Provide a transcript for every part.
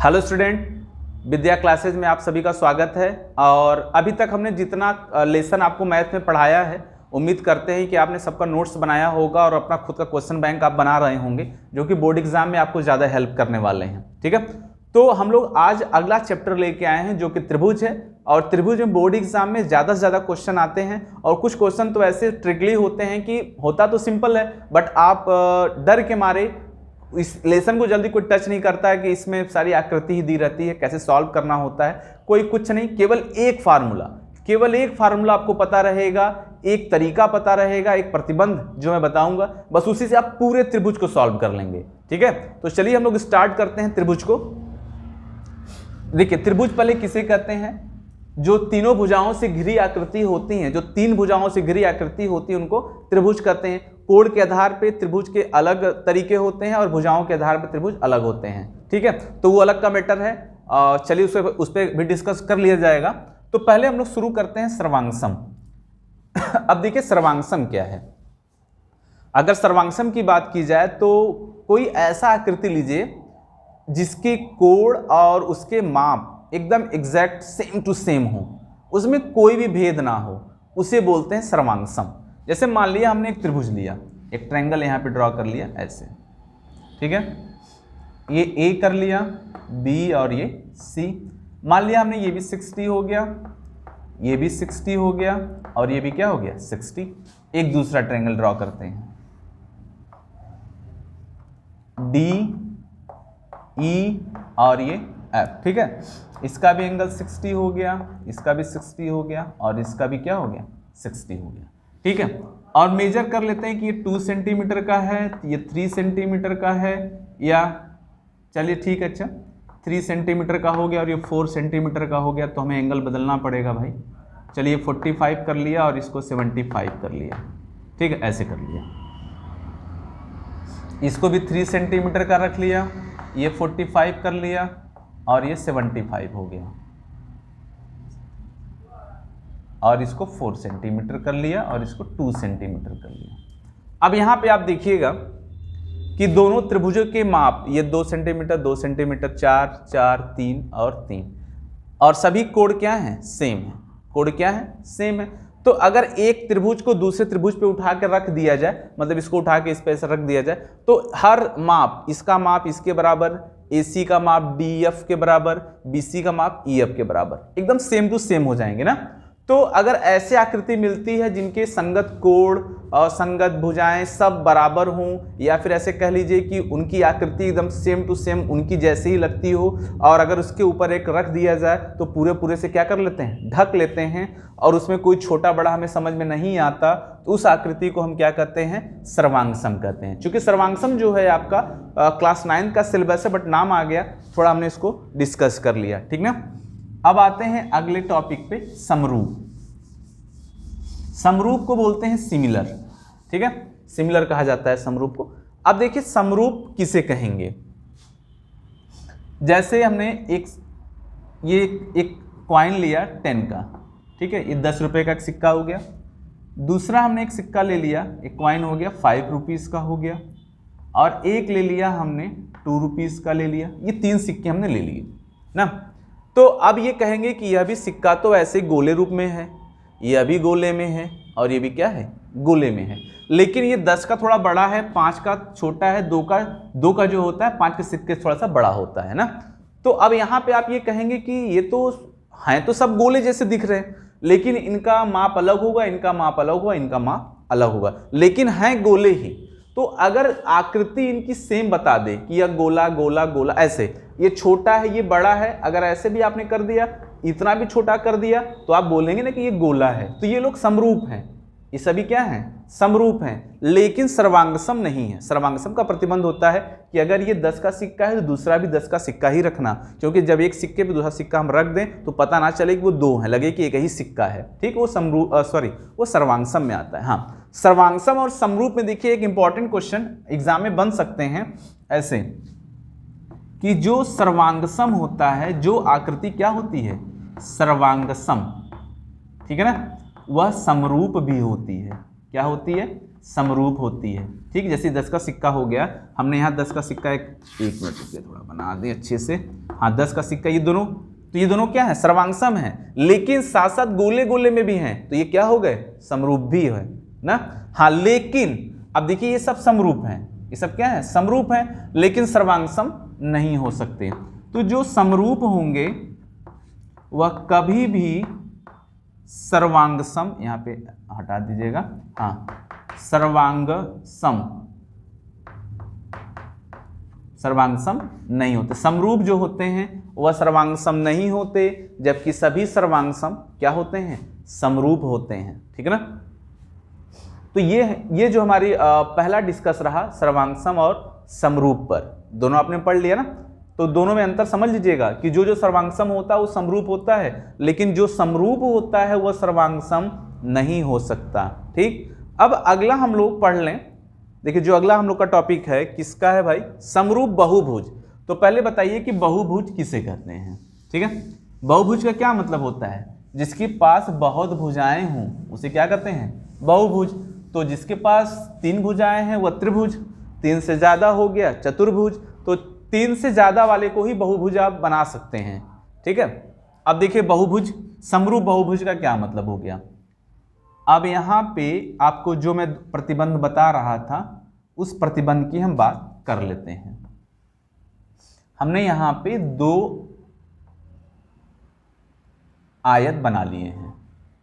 Hello student, विद्या classes में आप सभी का स्वागत है। और अभी तक हमने जितना लेसन आपको मैथ में पढ़ाया है, उम्मीद करते हैं कि आपने सबका नोट्स बनाया होगा और अपना खुद का क्वेश्चन बैंक आप बना रहे होंगे, जो कि बोर्ड एग्जाम में आपको ज़्यादा हेल्प करने वाले हैं। ठीक है, तो हम लोग आज अगला चैप्टर लेके आए हैं जो कि त्रिभुज है। और त्रिभुज में बोर्ड एग्जाम में ज़्यादा से ज़्यादा क्वेश्चन आते हैं और कुछ क्वेश्चन तो ऐसे ट्रिकली होते हैं कि होता तो सिंपल है, बट आप डर के मारे इस लेसन को जल्दी कोई टच नहीं करता है कि इसमें सारी आकृति ही दी रहती है, कैसे सॉल्व करना होता है। कोई कुछ नहीं, केवल एक फार्मूला आपको पता रहेगा, एक तरीका पता रहेगा, एक प्रतिबंध जो मैं बताऊंगा, बस उसी से आप पूरे त्रिभुज को सॉल्व कर लेंगे। ठीक है, तो चलिए हम लोग स्टार्ट करते हैं त्रिभुज को। देखिए, त्रिभुज पहले किसे कहते हैं? जो तीनों भुजाओं से घिरी आकृति होती हैं, जो तीन भुजाओं से घिरी आकृति होती है, उनको त्रिभुज कहते हैं। कोण के आधार पे त्रिभुज के अलग तरीके होते हैं और भुजाओं के आधार पे त्रिभुज अलग होते हैं। ठीक है, तो वो अलग का मैटर है, चलिए उस पर भी डिस्कस कर लिया जाएगा। तो पहले हम लोग शुरू करते हैं सर्वांगसम। अब देखिए सर्वांगसम क्या है। अगर सर्वांगसम की बात की जाए तो कोई ऐसा आकृति लीजिए जिसके कोण और उसके माप एकदम एग्जैक्ट सेम टू सेम हो, उसमें कोई भी भेद ना हो, उसे बोलते हैं सर्वांगसम। जैसे मान लिया हमने एक त्रिभुज लिया, एक ट्रायंगल यहाँ पे ड्रॉ कर लिया ऐसे। ठीक है, ये ए कर लिया, बी और ये सी। मान लिया हमने ये भी 60 हो गया, ये भी 60 हो गया और ये भी क्या हो गया 60। एक दूसरा ट्रायंगल ड्रॉ करते हैं, डी ई और ये एफ। ठीक है, इसका भी एंगल 60 हो गया, इसका भी 60 हो गया और इसका भी क्या हो गया 60 हो गया। ठीक है, और मेजर कर लेते हैं कि ये 2 सेंटीमीटर का है, ये 3 सेंटीमीटर का है, या चलिए ठीक है, अच्छा 3 सेंटीमीटर का हो गया और ये 4 सेंटीमीटर का हो गया, तो हमें एंगल बदलना पड़ेगा भाई। चलिए 45 कर लिया और इसको 75 कर लिया। ठीक है, ऐसे कर लिया। इसको भी 3 सेंटीमीटर का रख लिया, ये 45 कर लिया और ये 75 हो गया, और इसको 4 सेंटीमीटर कर लिया और इसको 2 सेंटीमीटर कर लिया। अब यहाँ पे आप देखिएगा कि दोनों त्रिभुजों के माप, ये 2 सेंटीमीटर 2 सेंटीमीटर, 4 4 3 और 3, और सभी कोण क्या हैं सेम है। कोण क्या है सेम है। तो अगर एक त्रिभुज को दूसरे त्रिभुज पे उठा के रख दिया जाए, मतलब इसको उठा के इस पे ऐसे रख दिया जाए, तो हर माप, इसका माप इसके बराबर, AC का माप DF के बराबर, BC का माप EF के बराबर, एकदम सेम टू सेम हो जाएंगे ना। तो अगर ऐसे आकृति मिलती है जिनके संगत कोण और संगत भुजाएं सब बराबर हों, या फिर ऐसे कह लीजिए कि उनकी आकृति एकदम सेम टू सेम उनकी जैसे ही लगती हो, और अगर उसके ऊपर एक रख दिया जाए तो पूरे पूरे से क्या कर लेते हैं, ढक लेते हैं, और उसमें कोई छोटा बड़ा हमें समझ में नहीं आता, तो उस आकृति को हम क्या कहते हैं, सर्वांगसम कहते हैं। चूंकि सर्वांगसम जो है आपका क्लास 9 का सिलेबस है, बट नाम आ गया, थोड़ा हमने इसको डिस्कस कर लिया। ठीक ना। अब आते हैं अगले टॉपिक पे, समरूप। समरूप को बोलते हैं सिमिलर। ठीक है, सिमिलर कहा जाता है समरूप को। अब देखिए समरूप किसे कहेंगे। जैसे हमने एक कॉइन लिया 10 का, ठीक है, ये 10 रुपए का एक सिक्का हो गया। दूसरा हमने एक सिक्का ले लिया, एक कॉइन हो गया 5 रुपीज का हो गया, और एक ले लिया हमने 2 रुपीज का ले लिया। ये 3 सिक्के हमने ले लिए ना। तो अब ये कहेंगे कि यह भी सिक्का तो ऐसे गोले रूप में है, यह भी गोले में है, और ये भी क्या है, गोले में है, लेकिन ये 10 का थोड़ा बड़ा है, 5 का छोटा है, 2 का जो होता है 5 के सिक्के थोड़ा सा बड़ा होता है ना। तो अब यहाँ पे आप ये कहेंगे कि ये तो हैं तो सब गोले जैसे दिख रहे हैं, लेकिन इनका माप अलग होगा, इनका माप अलग होगा, इनका माप अलग होगा, लेकिन हैं गोले ही। तो अगर आकृति इनकी सेम बता दे कि यह गोला गोला गोला, ऐसे ये छोटा है ये बड़ा है, अगर ऐसे भी आपने कर दिया, इतना भी छोटा कर दिया, तो आप बोलेंगे ना कि ये गोला है, तो ये लोग समरूप हैं। ये सभी क्या हैं, समरूप हैं, लेकिन सर्वांगसम नहीं है। सर्वांगसम का प्रतिबंध होता है कि अगर ये 10 का सिक्का है तो दूसरा भी 10 का सिक्का ही रखना, क्योंकि जब एक सिक्के पे दूसरा सिक्का हम रख दें तो पता ना चले कि वो 2 हैं, लगे कि एक ही सिक्का है। ठीक, वो सर्वांगसम में आता है। हाँ, सर्वांगसम और समरूप में देखिए एक इंपॉर्टेंट क्वेश्चन एग्जाम में बन सकते हैं ऐसे, कि जो सर्वांगसम होता है, जो आकृति क्या होती है, सर्वांगसम, ठीक है ना, वह समरूप भी होती है। क्या होती है, समरूप होती है। ठीक, जैसे 10 का सिक्का हो गया, हमने यहाँ 10 का सिक्का एक मिनट रुकिए थोड़ा बना दें अच्छे से। हाँ, 10 का सिक्का, ये दोनों, तो ये दोनों क्या है, सर्वांगसम है, लेकिन साथ साथ गोले गोले में भी हैं, तो ये क्या हो गए, समरूप भी है ना। हाँ, लेकिन अब देखिए ये सब समरूप हैं, ये सब क्या है, समरूप हैं, लेकिन सर्वांगसम नहीं हो सकते। तो जो समरूप होंगे वह कभी भी सर्वांगसम, यहाँ पे हटा दीजिएगा, हाँ, सर्वांगसम नहीं होते। समरूप जो होते हैं वह सर्वांगसम नहीं होते, जबकि सभी सर्वांगसम क्या होते हैं, समरूप होते हैं। ठीक है ना। तो ये जो हमारी पहला डिस्कस रहा सर्वांगसम और समरूप पर, दोनों आपने पढ़ लिया ना। तो दोनों में अंतर समझ लीजिएगा कि जो सर्वांगसम होता है वो समरूप होता है, लेकिन जो समरूप होता है वह सर्वांगसम नहीं हो सकता। ठीक, अब अगला हम लोग पढ़ लें। देखिए जो अगला हम लोग का टॉपिक है किसका है भाई, समरूप बहुभुज। तो पहले बताइए कि बहुभुज किसे कहते हैं। ठीक है, बहुभुज का क्या मतलब होता है, जिसके पास बहुत भुजाएं हों उसे क्या कहते हैं, बहुभुज। तो जिसके पास 3 भुजाएं हैं वह त्रिभुज, 3 से ज्यादा हो गया चतुर्भुज, तो 3 से ज्यादा वाले को ही बहुभुज आप बना सकते हैं। ठीक है, अब देखिए बहुभुज, समरूप बहुभुज का क्या मतलब हो गया। अब यहाँ पे आपको जो मैं प्रतिबंध बता रहा था उस प्रतिबंध की हम बात कर लेते हैं। हमने यहाँ पे 2 आयत बना लिए हैं।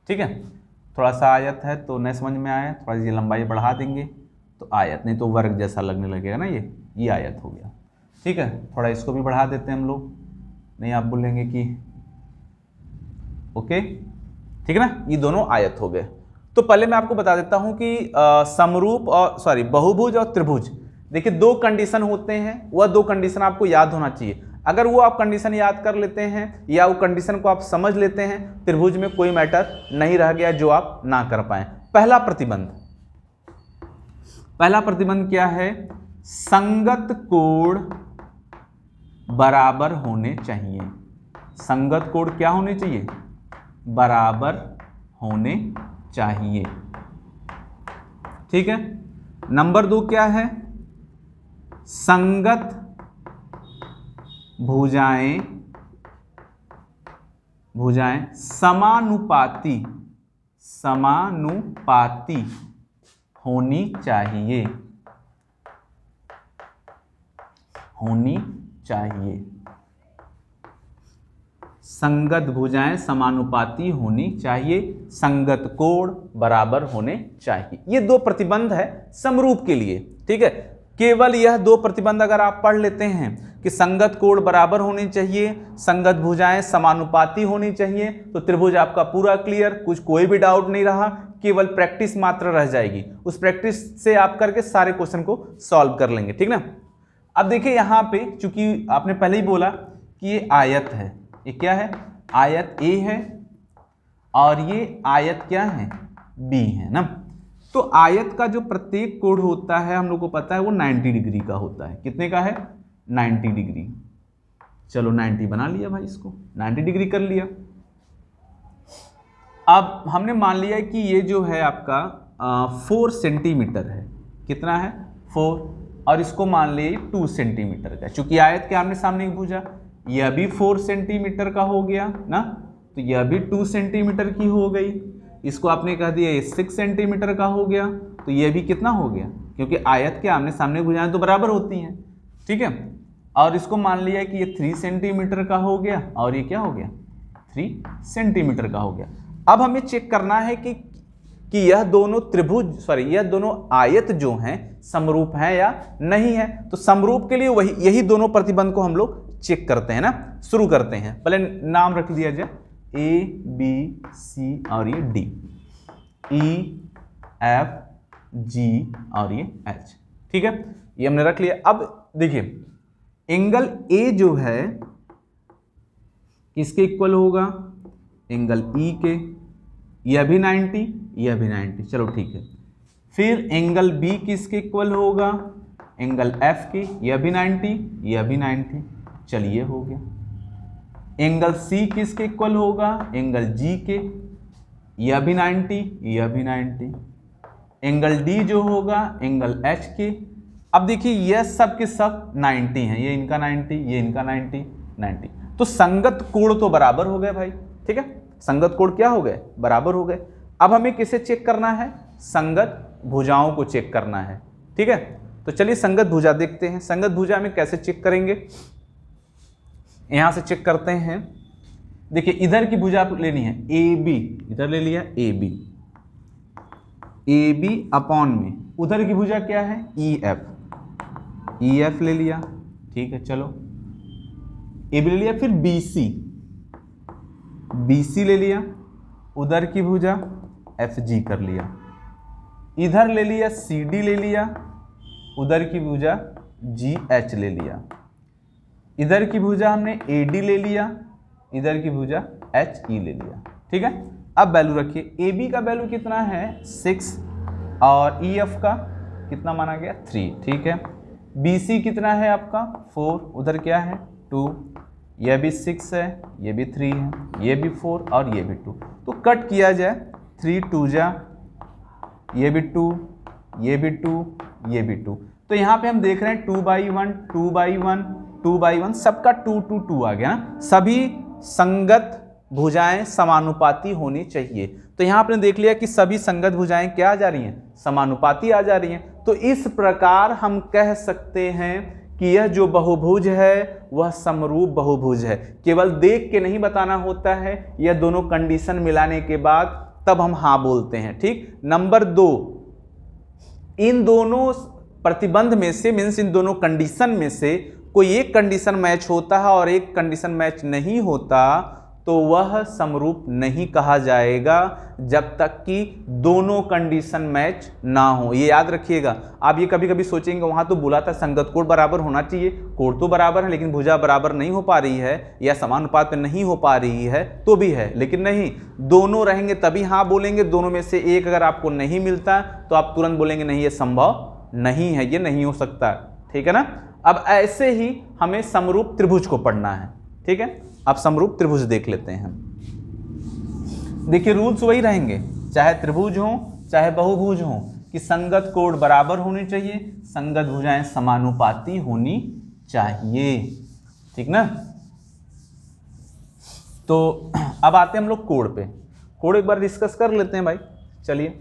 ठीक है, थोड़ा सा आयत है तो नहीं समझ में आया, थोड़ा सी लंबाई बढ़ा देंगे तो आयत, नहीं तो वर्ग जैसा लगने लगेगा ना, ये आयत हो गया। ठीक है, थोड़ा इसको भी बढ़ा देते हैं हम लोग, नहीं आप बोलेंगे कि ओके, ठीक है ना। ये दोनों आयत हो गए। तो पहले मैं आपको बता देता हूं कि समरूप और बहुभुज और त्रिभुज, देखिए 2 कंडीशन होते हैं, वह 2 कंडीशन आपको याद होना चाहिए। अगर वो आप कंडीशन याद कर लेते हैं या वो कंडीशन को आप समझ लेते हैं, त्रिभुज में कोई मैटर नहीं रह गया जो आप ना कर पाए। पहला प्रतिबंध क्या है, संगत कोण बराबर होने चाहिए। संगत कोण क्या होने चाहिए, बराबर होने चाहिए। ठीक है, नंबर 2 क्या है, संगत भुजाएं समानुपाती होनी चाहिए। संगत भुजाएं समानुपाती होनी चाहिए, संगत कोण बराबर होने चाहिए। ये 2 प्रतिबंध है समरूप के लिए। ठीक है, केवल यह 2 प्रतिबंध अगर आप पढ़ लेते हैं कि संगत कोण बराबर होनी चाहिए, संगत भुजाएं समानुपाती होनी चाहिए, तो त्रिभुज आपका पूरा क्लियर, कुछ कोई भी डाउट नहीं रहा, केवल प्रैक्टिस मात्र रह जाएगी। उस प्रैक्टिस से आप करके सारे क्वेश्चन को सॉल्व कर लेंगे। ठीक ना। अब देखिए यहाँ पे चूंकि आपने पहले ही बोला कि ये आयत है, ये क्या है, आयत ए है और ये आयत क्या है, बी है ना। तो आयत का जो प्रत्येक कोण होता है हम लोग को पता है वो 90 डिग्री का होता है। कितने का है, 90 डिग्री। चलो 90 बना लिया भाई, इसको 90 डिग्री कर लिया। अब हमने मान लिया कि ये जो है आपका 4 सेंटीमीटर है। कितना है, 4, और इसको मान लिए 2 सेंटीमीटर का। चूंकि आयत के आमने सामने एक भुजा, यह भी 4 सेंटीमीटर का हो गया ना, तो यह भी 2 सेंटीमीटर की हो गई। इसको आपने कह दिया ये 6 सेंटीमीटर का हो गया, तो यह भी कितना हो गया, क्योंकि आयत के आमने सामने भुजाएं तो बराबर होती हैं। ठीक है, और इसको मान लिया कि ये 3 सेंटीमीटर का हो गया और ये क्या हो गया, 3 सेंटीमीटर का हो गया। अब हमें चेक करना है कि यह दोनों यह दोनों आयत जो हैं समरूप हैं या नहीं है। तो समरूप के लिए यही दोनों प्रतिबंध को हम लोग चेक करते हैं ना। शुरू करते हैं, पहले नाम रख दिया जाए A B C और ये D, E F G और ये H। ठीक है, ये हमने रख लिया। अब देखिए एंगल A जो है किसके इक्वल होगा, एंगल E के, यह भी 90, यह भी 90। चलो ठीक है, फिर एंगल B किसके इक्वल होगा, एंगल F के, यह भी 90, यह भी 90। चलिए हो गया। एंगल C किसके इक्वल होगा, एंगल G के, यह भी 90, यह भी 90। एंगल डी जो होगा एंगल एच के। अब देखिए ये सब के सब 90 हैं, ये इनका 90, ये इनका 90, 90, तो संगत कोण तो बराबर हो गए भाई। ठीक है, संगत कोण क्या हो गए, बराबर हो गए। अब हमें किसे चेक करना है, संगत भुजाओं को चेक करना है। ठीक है, तो चलिए संगत भुजा देखते हैं। संगत भुजा में कैसे चेक करेंगे, यहां से चेक करते हैं। देखिए इधर की भुजा लेनी है ए बी, इधर ले लिया A B, A B upon में उधर की भुजा क्या है ई एफ, ई एफ ले लिया। ठीक है, चलो ए बी ले लिया, फिर बी सी, बी सी ले लिया, उधर की भुजा एफ जी कर लिया, इधर ले लिया सी डी ले लिया, उधर की भुजा जी एच ले लिया, इधर की भुजा हमने ए डी ले लिया, इधर की भुजा एच ई ले लिया। ठीक है, अब वैल्यू रखिए, ए बी का वैल्यू कितना है 6 और ई एफ का कितना माना गया 3। ठीक है, बी सी कितना है आपका 4, उधर क्या है 2, यह भी 6 है, ये भी 3 है, ये भी 4 और ये भी 2, तो कट किया जाए 3 2 जा, ये भी 2, ये भी 2, ये भी 2, तो यहाँ पे हम देख रहे हैं 2/1 2/1 2/1 सबका 2 2 2 आ गया ना। सभी संगत भुजाएं समानुपाती होनी चाहिए। तो यहाँ आपने देख लिया कि सभी संगत भुजाएं क्या आ जा रही हैं, समानुपाती आ जा रही हैं। तो इस प्रकार हम कह सकते हैं कि यह जो बहुभुज है वह समरूप बहुभुज है। केवल देख के नहीं बताना होता है, यह दोनों कंडीशन मिलाने के बाद तब हम हाँ बोलते हैं। ठीक, नंबर 2, इन दोनों प्रतिबंध में से मीन्स इन दोनों कंडीशन में से कोई एक कंडीशन मैच होता है और एक कंडीशन मैच नहीं होता तो वह समरूप नहीं कहा जाएगा जब तक कि दोनों कंडीशन मैच ना हो। ये याद रखिएगा। आप ये कभी कभी सोचेंगे वहां तो बोला था संगत कोण बराबर होना चाहिए, कोण तो बराबर है लेकिन भुजा बराबर नहीं हो पा रही है या समानुपात में नहीं हो पा रही है, तो भी है, लेकिन नहीं, दोनों रहेंगे तभी हाँ बोलेंगे। दोनों में से एक अगर आपको नहीं मिलता तो आप तुरंत बोलेंगे नहीं ये संभव नहीं है, ये नहीं हो सकता। ठीक है ना। अब ऐसे ही हमें समरूप त्रिभुज को पढ़ना है। ठीक है, अब समरूप त्रिभुज देख लेते हैं। देखिए रूल्स वही रहेंगे, चाहे त्रिभुज हो चाहे बहुभुज हो, कि संगत कोण बराबर होनी चाहिए, संगत भुजाएं समानुपाती होनी चाहिए। ठीक ना। तो अब आते हैं हम लोग कोण पे। कोण एक बार डिस्कस कर लेते हैं भाई। चलिए,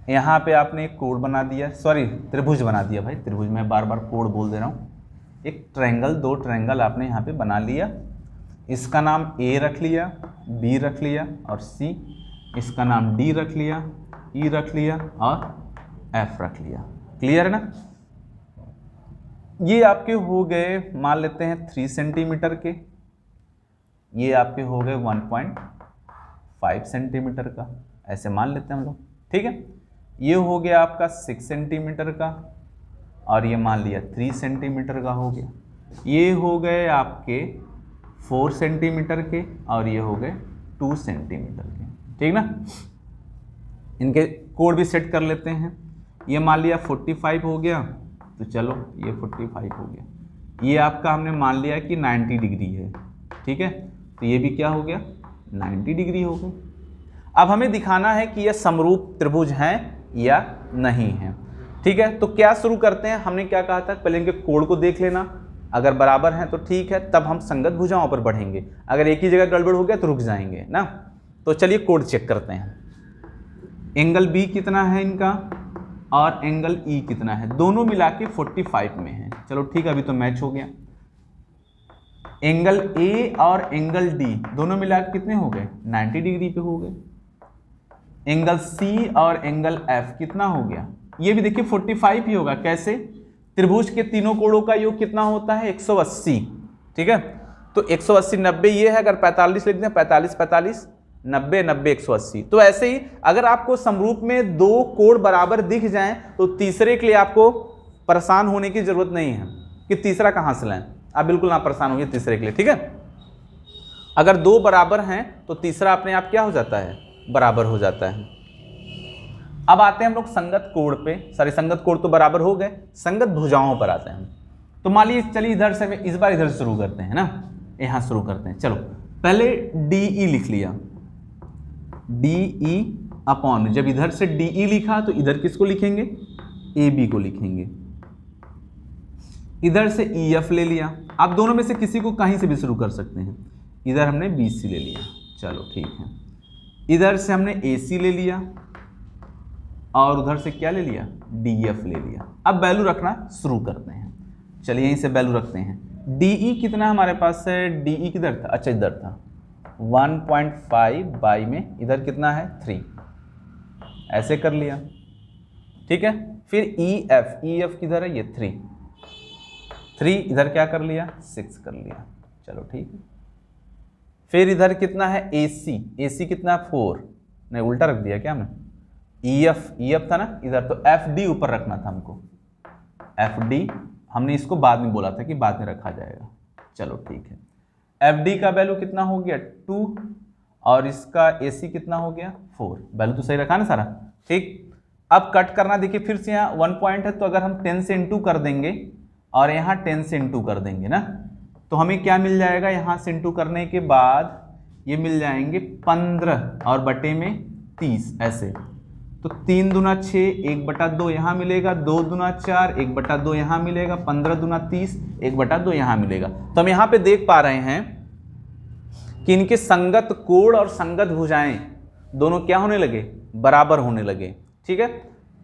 यहां पे आपने एक कोण बना दिया, सॉरी त्रिभुज बना दिया भाई, त्रिभुज में बार बार कोण बोल दे रहा हूं। एक ट्रायंगल, दो ट्रायंगल आपने यहाँ पे बना लिया। इसका नाम ए रख लिया, बी रख लिया और सी। इसका नाम डी रख लिया, ई रख लिया और एफ रख लिया। क्लियर है ना। ये आपके हो गए, मान लेते हैं 3 सेंटीमीटर के, ये आपके हो गए 1.5 सेंटीमीटर का, ऐसे मान लेते हैं हम लोग। ठीक है, ये हो गया आपका 6 सेंटीमीटर का और ये मान लिया 3 सेंटीमीटर का हो गया। ये हो गए आपके 4 सेंटीमीटर के और ये हो गए 2 सेंटीमीटर के। ठीक ना। इनके कोण भी सेट कर लेते हैं। ये मान लिया 45 हो गया, तो चलो ये 45 हो गया। ये आपका हमने मान लिया कि 90 डिग्री है। ठीक है, तो ये भी क्या हो गया 90 डिग्री हो गई। अब हमें दिखाना है कि यह समरूप त्रिभुज हैं या नहीं है। ठीक है, तो क्या शुरू करते हैं। हमने क्या कहा था, पहले इनके कोण को देख लेना, अगर बराबर हैं तो ठीक है, तब हम संगत भुजाओं पर बढ़ेंगे। अगर एक ही जगह गड़बड़ हो गया तो रुक जाएंगे ना। तो चलिए कोण चेक करते हैं। एंगल बी कितना है इनका और एंगल ई कितना है, दोनों मिला के 45 में है। चलो ठीक है, अभी तो मैच हो गया। एंगल ए और एंगल डी दोनों मिला के कितने हो गए 90 डिग्री पे हो गए। एंगल सी और एंगल एफ कितना हो गया, ये भी देखिए 45 ही होगा। कैसे, त्रिभुज के तीनों कोणों का योग कितना होता है 180। ठीक है, तो 180 90 ये है, अगर 45 लिख दें 45 45 90 90 180। तो ऐसे ही अगर आपको समरूप में दो कोण बराबर दिख जाएं तो तीसरे के लिए आपको परेशान होने की जरूरत नहीं है कि तीसरा कहां से लाएं। आप बिल्कुल ना परेशान होंगे तीसरे के लिए। ठीक है, अगर दो बराबर हैं तो तीसरा अपने आप क्या हो जाता है, बराबर हो जाता है। अब आते हैं हम लोग संगत कोण पे, सॉरी संगत कोण तो बराबर हो गए, संगत भुजाओं पर आते हैं। तो मान लीजिए, चलिए इधर से इस बार इधर शुरू करते हैं ना, यहां शुरू करते हैं। चलो पहले डी ई लिख लिया, डी ई अपॉन में, जब इधर से DE लिखा तो इधर किसको लिखेंगे, AB को लिखेंगे। इधर से EF ले लिया, आप दोनों में से किसी को कहीं से भी शुरू कर सकते हैं। इधर हमने BC ले लिया, चलो ठीक है। इधर से हमने AC ले लिया और उधर से क्या ले लिया, DF ले लिया। अब वैल्यू रखना शुरू करते हैं। चलिए यहीं से वैल्यू रखते हैं। DE कितना हमारे पास है, DE किधर था, अच्छा इधर था, 1.5 बाई में इधर कितना है 3, ऐसे कर लिया, ठीक है। फिर EF किधर है, ये 3 इधर क्या कर लिया, 6 कर लिया, चलो ठीक है। फिर इधर कितना है AC कितना है 4, नहीं उल्टा रख दिया क्या मैं, EF था ना इधर, तो FD ऊपर रखना था हमको, FD हमने इसको बाद में बोला था कि बाद में रखा जाएगा, चलो ठीक है। FD का वैल्यू कितना हो गया 2 और इसका AC कितना हो गया 4, वैल्यू तो सही रखा ना सारा, ठीक। अब कट करना, देखिए फिर से यहाँ 1 पॉइंट है तो अगर हम 10 से इंटू कर देंगे और यहाँ 10 से इंटू कर देंगे ना, तो हमें क्या मिल जाएगा, यहाँ से इंटू करने के बाद ये मिल जाएंगे 15 और बटे में 30, ऐसे। तो 3 दूना 6, 1/2 यहाँ मिलेगा, 2 दूना 4, 1/2 यहाँ मिलेगा, 15 दूना 30, 1/2 यहाँ मिलेगा। तो हम यहाँ पे देख पा रहे हैं कि इनके संगत कोण और संगत भुजाएं दोनों क्या होने लगे, बराबर होने लगे, ठीक है।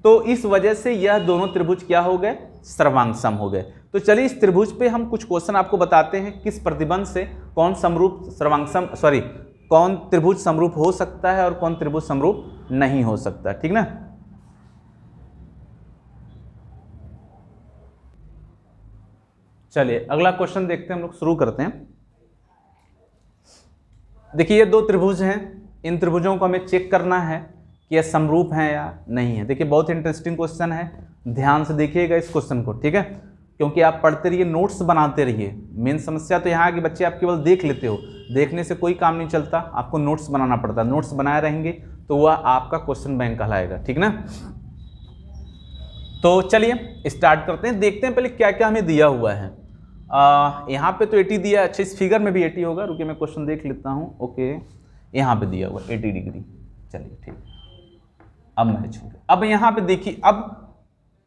तो इस वजह से यह दोनों त्रिभुज क्या हो गए, सर्वांगसम हो गए। तो चलिए इस त्रिभुज पे हम कुछ क्वेश्चन आपको बताते हैं, किस प्रतिबंध से कौन समरूप सर्वांगसम कौन त्रिभुज समरूप हो सकता है और कौन त्रिभुज समरूप नहीं हो सकता, ठीक ना। चलिए अगला क्वेश्चन देखते हैं, हम लोग शुरू करते हैं। देखिए ये 2 त्रिभुज हैं, इन त्रिभुजों को हमें चेक करना है कि ये समरूप हैं या नहीं है। देखिए बहुत इंटरेस्टिंग क्वेश्चन है, ध्यान से देखिएगा इस क्वेश्चन को, ठीक है, क्योंकि आप पढ़ते रहिए, नोट्स बनाते रहिए। मेन समस्या तो यहाँ के बच्चे आप केवल देख लेते हो, देखने से कोई काम नहीं चलता, आपको नोट्स बनाना पड़ता है। नोट्स बनाए रहेंगे तो वह आपका क्वेश्चन बैंक कहलाएगा, ठीक ना। तो चलिए स्टार्ट करते हैं, देखते हैं पहले क्या क्या हमें दिया हुआ है। यहाँ पे तो 80 दिया, अच्छा इस फिगर में भी 80 होगा, रुकिए मैं क्वेश्चन देख लेता हूँ। ओके यहाँ पे दिया हुआ 80 डिग्री, चलिए ठीक, अब मैच हो गया। अब यहाँ पे देखिए, अब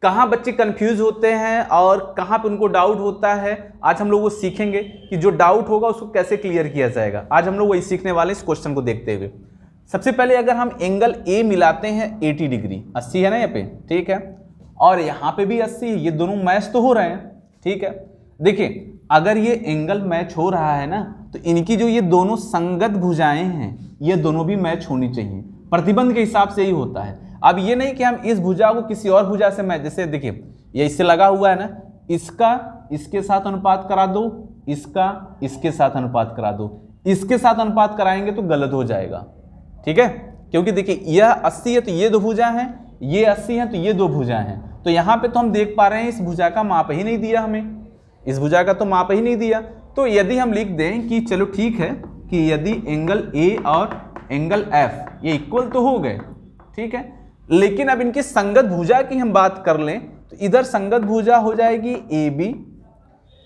कहाँ बच्चे कंफ्यूज होते हैं और कहाँ पे उनको डाउट होता है, आज हम लोग वो सीखेंगे कि जो डाउट होगा उसको कैसे क्लियर किया जाएगा। आज हम लोग वही सीखने वाले इस क्वेश्चन को देखते हुए। सबसे पहले अगर हम एंगल ए मिलाते हैं 80 डिग्री, 80 है ना यहाँ पे, ठीक है, और यहाँ पे भी 80 है, ये दोनों मैच तो हो रहे हैं, ठीक है। देखिए अगर ये एंगल मैच हो रहा है ना, तो इनकी जो ये दोनों संगत भुजाएं हैं ये दोनों भी मैच होनी चाहिए, प्रतिबंध के हिसाब से ही होता है। अब ये नहीं कि हम इस भुजा को किसी और भुजा से मैच, जैसे देखिए ये इससे लगा हुआ है ना, इसका इसके साथ अनुपात करा दो, इसका इसके साथ अनुपात करा दो, इसके साथ अनुपात कराएंगे तो गलत हो जाएगा, ठीक है, क्योंकि देखिए यह 80 है तो ये 2 भुजा हैं, ये 80 है तो ये 2 भुजा हैं। तो यहाँ पे तो हम देख पा रहे हैं इस भुजा का माप ही नहीं दिया हमें, इस भुजा का तो माप ही नहीं दिया। तो यदि हम लिख दें कि चलो ठीक है कि यदि एंगल ए और एंगल एफ ये इक्वल तो हो गए, ठीक है, लेकिन अब इनकी संगत भुजा की हम बात कर लें तो इधर संगत भुजा हो जाएगी ए बी।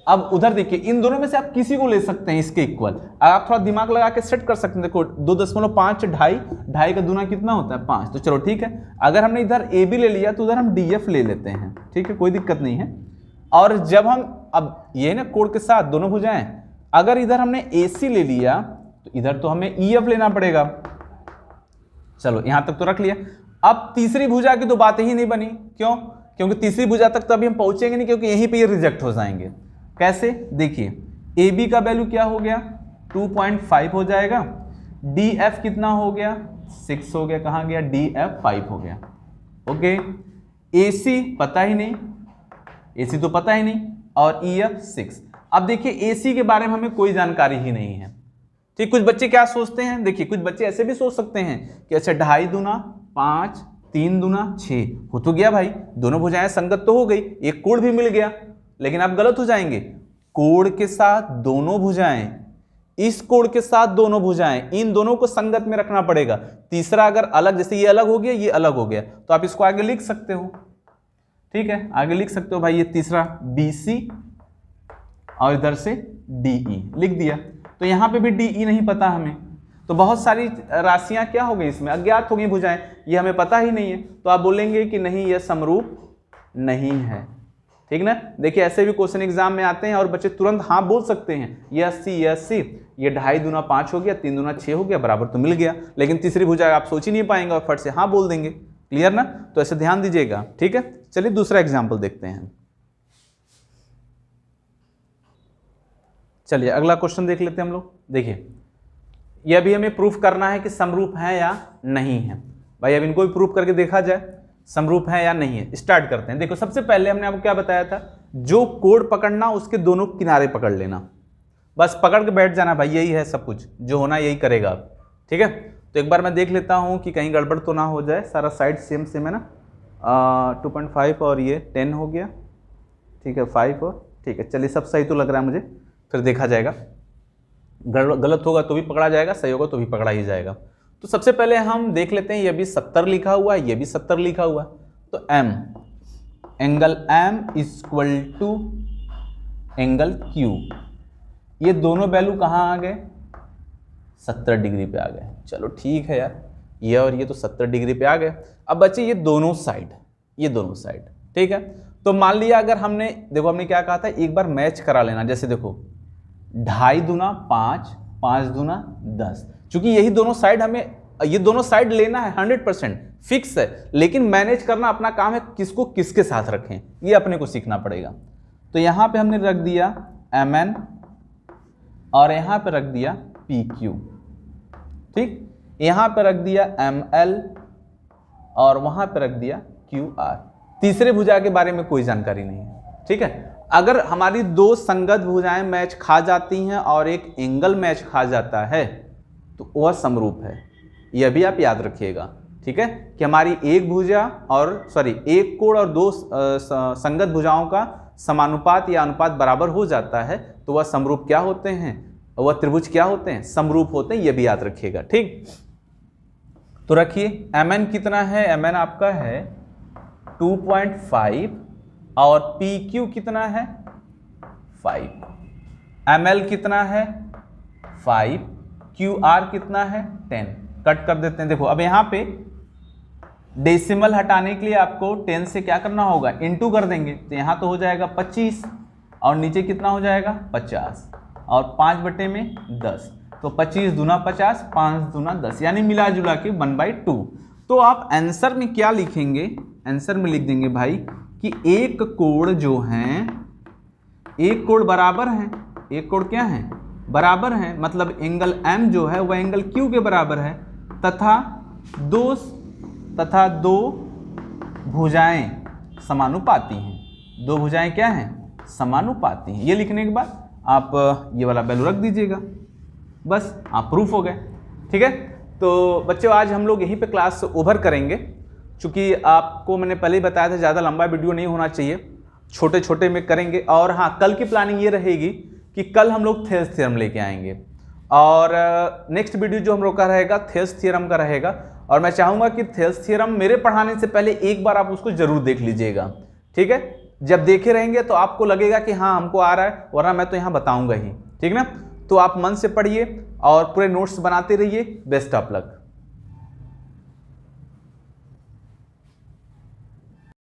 अब उधर देखिए इन दोनों में से आप किसी को ले सकते हैं इसके इक्वल, आप थोड़ा दिमाग लगा के सेट कर सकते हैं। देखो 2.5 ढाई का दूना कितना होता है 5, तो चलो ठीक है, अगर हमने इधर ए बी ले लिया तो उधर हम डी एफ ले लेते हैं, ठीक है, कोई दिक्कत नहीं है। और जब हम अब ये ना कोण के साथ दोनों भुजाएं, अगर इधर हमने ए सी ले लिया तो इधर तो हमें ई एफ लेना पड़ेगा। चलो यहां तक तो रख लिया। अब तीसरी भुजा की तो बात ही नहीं बनी, क्यों? क्योंकि तीसरी भुजा तक तो अभी हम पहुंचेंगे नहीं, क्योंकि यहीं पे ये रिजेक्ट हो जाएंगे। कैसे? देखिए ए बी का वैल्यू क्या हो गया 2.5 हो जाएगा, डी एफ कितना हो गया 6 हो गया, कहाँ गया डी एफ 5 हो गया। ओके ए सी पता ही नहीं, ए सी तो पता ही नहीं, और ई एफ 6। अब देखिए ए सी के बारे में हमें कोई जानकारी ही नहीं है, ठीक। कुछ बच्चे क्या सोचते हैं, देखिए कुछ बच्चे ऐसे भी सोच सकते हैं कि अच्छा 2.5 दूना 5, 3 दूना 6 हो तो गया भाई, दोनों भुजाएं संगत तो हो गई, एक कोण भी मिल गया। लेकिन आप गलत हो जाएंगे, कोण के साथ दोनों भुजाएं, इस कोण के साथ दोनों भुजाएं, इन दोनों को संगत में रखना पड़ेगा। तीसरा अगर अलग, जैसे ये अलग हो गया ये अलग हो गया, तो आप इसको आगे लिख सकते हो, ठीक है, आगे लिख सकते हो भाई, ये तीसरा BC और इधर से DE लिख दिया। तो यहां पे भी DE नहीं पता हमें, तो बहुत सारी राशियां क्या हो गई इसमें, अज्ञात हो गई भुजाएं, ये हमें पता ही नहीं है, तो आप बोलेंगे कि नहीं यह समरूप नहीं है। ठीक ना। देखिए ऐसे भी क्वेश्चन एग्जाम में आते हैं और बच्चे तुरंत हाँ बोल सकते हैं, ये 80 ये 80, ये 2.5 दूना 5 हो गया, 3 दूना 6 हो गया, बराबर तो मिल गया। लेकिन तीसरी भुजा आप सोच ही नहीं पाएंगे और फट से हाँ बोल देंगे। क्लियर ना। तो ऐसे ध्यान दीजिएगा। ठीक है, चलिए दूसरा एग्जाम्पल देखते हैं। चलिए अगला क्वेश्चन देख लेते हैं हम लोग। देखिए यह भी हमें प्रूफ करना है कि समरूप है या नहीं है। भाई अब इनको भी प्रूफ करके देखा जाए समरूप है या नहीं है। स्टार्ट करते हैं। देखो सबसे पहले हमने आपको क्या बताया था, जो कोण पकड़ना उसके दोनों किनारे पकड़ लेना, बस पकड़ के बैठ जाना भाई, यही है सब कुछ जो होना यही करेगा आप। ठीक है, तो एक बार मैं देख लेता हूँ कि कहीं गड़बड़ तो ना हो जाए। सारा साइड सेम सेम है ना, 2.5 और ये 10 हो गया। ठीक है 5 और ठीक है, चलिए सब सही तो लग रहा है मुझे, फिर देखा जाएगा। गलत होगा तो भी पकड़ा जाएगा, सही होगा तो भी पकड़ा ही जाएगा। तो सबसे पहले हम देख लेते हैं, ये भी 70 लिखा हुआ है, ये भी 70 लिखा हुआ है, तो m angle m equal to angle q, ये दोनों वैल्यू कहाँ आ गए, 70 डिग्री पे आ गए। चलो ठीक है यार, ये और ये तो 70 डिग्री पे आ गए। अब बचे ये दोनों साइड, ये दोनों साइड। ठीक है, तो मान लिया अगर हमने, देखो हमने क्या कहा था, एक बार मैच करा लेना। जैसे देखो 2.5 दूना 5, 5 दूना 10, चूंकि यही दोनों साइड हमें, ये दोनों साइड लेना है 100% फिक्स है, लेकिन मैनेज करना अपना काम है, किसको किसके साथ रखें ये अपने को सीखना पड़ेगा। तो यहां पे हमने रख दिया mn और यहां पे रख दिया pq। ठीक, यहां पे रख दिया ml और वहां पे रख दिया qr। तीसरे भुजा के बारे में कोई जानकारी नहीं है। ठीक है, अगर हमारी दो संगत भुजाएं मैच खा जाती हैं और एक एंगल मैच खा जाता है तो वह समरूप है, यह भी आप याद रखिएगा। ठीक है, कि हमारी एक भुजा और एक कोण और दो संगत भुजाओं का समानुपात या अनुपात बराबर हो जाता है तो वह समरूप क्या होते हैं, वह त्रिभुज क्या होते हैं, समरूप होते हैं, यह भी याद रखिएगा। ठीक, तो रखिए mn कितना है, mn आपका है 2.5 और pq कितना है 5, ml कितना है 5, qr कितना है 10। कट कर देते हैं। देखो अब यहाँ पे डेसिमल हटाने के लिए आपको 10 से क्या करना होगा, इनटू कर देंगे, तो यहाँ तो हो जाएगा 25 और नीचे कितना हो जाएगा 50 और 5/10, तो 25 दूना 50, 5 दूना 10, यानी मिला जुला के 1/2। तो आप आंसर में क्या लिखेंगे, आंसर में लिख देंगे भाई कि एक कोण जो है, एक कोण बराबर है, एक कोण क्या है बराबर है, मतलब एंगल m जो है वह एंगल q के बराबर है, तथा दो भुजाएं समानुपाती हैं। दो भुजाएं क्या हैं, समानुपाती हैं। ये लिखने के बाद आप ये वाला वैल्यू रख दीजिएगा, बस आप प्रूफ हो गए। ठीक है, तो बच्चों आज हम लोग यहीं पे क्लास ओवर करेंगे। चूँकि आपको मैंने पहले ही बताया था ज़्यादा लंबा वीडियो नहीं होना चाहिए, छोटे छोटे में करेंगे। और हाँ, कल की प्लानिंग ये रहेगी कि कल हम लोग थेल्स थ्योरम लेके आएंगे और नेक्स्ट वीडियो जो हम लोग का रहेगा थेल्स थ्योरम का रहेगा। और मैं चाहूँगा कि थेल्स थ्योरम मेरे पढ़ाने से पहले एक बार आप उसको जरूर देख लीजिएगा। ठीक है, जब देखे रहेंगे तो आपको लगेगा कि हाँ हमको आ रहा है, वरना मैं तो यहाँ बताऊँगा ही। ठीक ना, तो आप मन से पढ़िए और पूरे नोट्स बनाते रहिए। Best of luck.